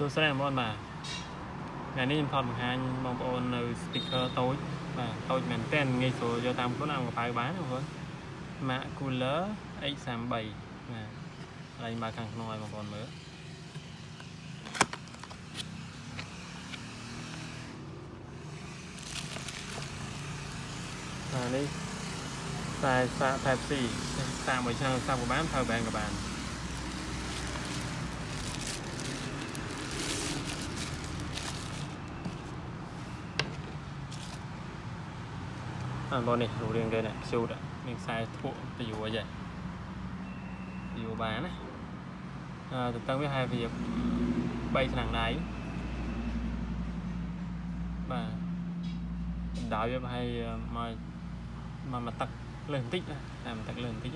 សួស្តីបងប្អូនបាទថ្ងៃនេះខ្ញុំថតបង្ហាញបងប្អូននៅ speaker តូចបាទតូចមែនទែនងាយស្រួលយកតាមខ្លួនអាមកប៉ៅបានបងប្អូន Mac Cooler X33 បាទឥឡូវបើខាងក្នុងឲ្យបងប្អូនមើលនេះខ្សែសាក Type C សាកមួយឆ្នាំសាកក៏បាន Power Bank ក៏បានបងនេះរូបរាងគេនេះខ្ជូតមានខ្សែធក់ទៅយូរអីទៅយូរបានណាទៅតឹងវាហើយវា3ឆ្នាំដៃបាទដោយវាប្រហែលមកទឹកលើបន្តិចណាតែទឹកលើបន្តិច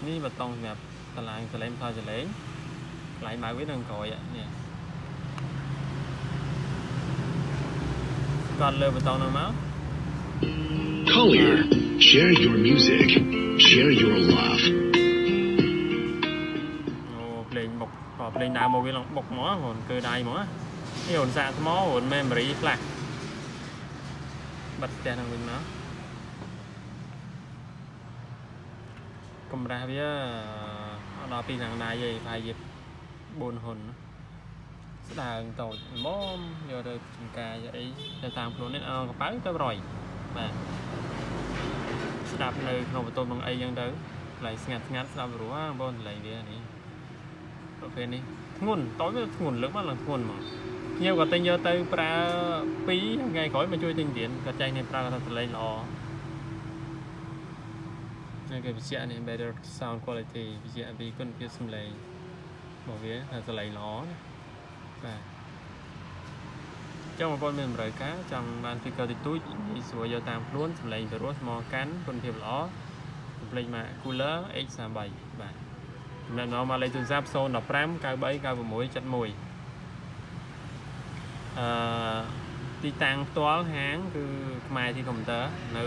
នេះបតុងសម្រាប់តម្លើងសលេងថយសលេងកន្លែងម៉ៅវានឹងក្រោយនេះគាត់លើបតុងនោះមក Collier, share your music, share your love. ភ្លេងបុកក៏ភ្លេងដើមមកវាឡងបុកមកហ្នឹងគឺដៃមកនេះអូនសាកថ្មអូន memory flash បិទផ្ទះនឹងវិញមកកម្រាស់វាអត់ដល់2ឆ្នាំដៃទេប្រហែលជា4ហ៊ុនស្ដើងតូចមុំយកទៅចំការយកអីទៅតាមខ្លួននេះអងកប៉ៅទៅរយបាទស្ដាប់នៅក្នុងបន្ទប់នឹងអីចឹងទៅកន្លែងស្ងាត់ស្ងាត់ស្ដាប់ព្រោះបងកន្លែងវានេះប្រភេទនេះធ្ងន់តូចវាធ្ងន់លើកមកឡើងធ្ងន់ហ្មងខ្ញុំក៏ទិញយកទៅប្រើ2ថ្ងៃក្រោយមកជួយទិញទៀតក៏ចែកនេះប្រើថាសលេងល្អនេះគេបញ្ជាក់នេះ better sound quality បញ្ជាក់ពីគុណភាពសំឡេងរបស់វាថាសលេងល្អបាទចង់បងប្អូនមានតម្រូវការចង់បាន speaker តិចតួចងាយស្រួលយកតាមខ្លួនសំឡេងទៅរស់ស្មោះកាន់គុណភាពល្អកុំភ្លេច Mac Cooler X33 បាទចំណេញមកលេខទូរស័ព្ទ015 93 96 71ទីតាំងផ្ទាល់ហាងគឺខ្មែរទីកុំព្យូទ័រនៅ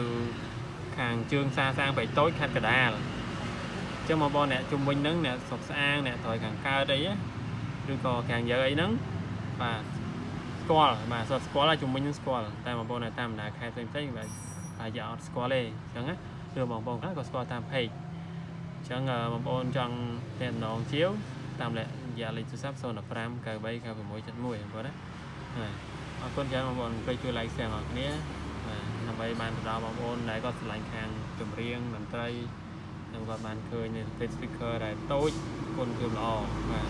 ខាងជើងសាសាងបៃតូចខេត្តកណ្ដាលអញ្ចឹងបងប្អូនអ្នកជុំវិញហ្នឹងអ្នកស្រុកស្អាងអ្នកត្រយខាងកើតអីឬក៏ខាងយើអីហ្នឹងបាទស្គាល់បាទស្គាល់ហើយជុំវិញហ្នឹងស្គាល់តែបងប្អូននៅតាមបណ្ដាខេត្តផ្សេងៗបាទតែយកអត់ស្គាល់ទេអញ្ចឹងណាឬបងប្អូនខ្លះក៏ស្គាល់តាម page អញ្ចឹងបងប្អូនចង់តែម្ដងជាវតាមលេខទូរស័ព្ទ015 93 96 71បងប្អូនណាអរគុណច្រើនបងប្អូនជួយ like share អរគ្នាដើម្បីបានទៅដល់បងប្អូនដែលគាត់ឆ្លាញ់ខាងចម្រៀងតន្ត្រីនិងគាត់បានឃើញ speaker ដែលតូចគុណភាពល្អបាទ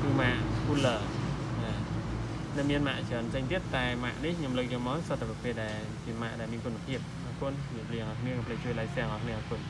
គឺ Mac Cooler នៅមាន Mac ច្រើនផ្សេងទៀតតែ Mac នេះខ្ញុំលើកយកមកសុទ្ធតែប្រភេទដែលជា Mac ដែលមានគុណភាពអរគុណជម្រាបលាអរគ្នាកុំភ្លេចជួយ like share អរគ្នាអរគុណ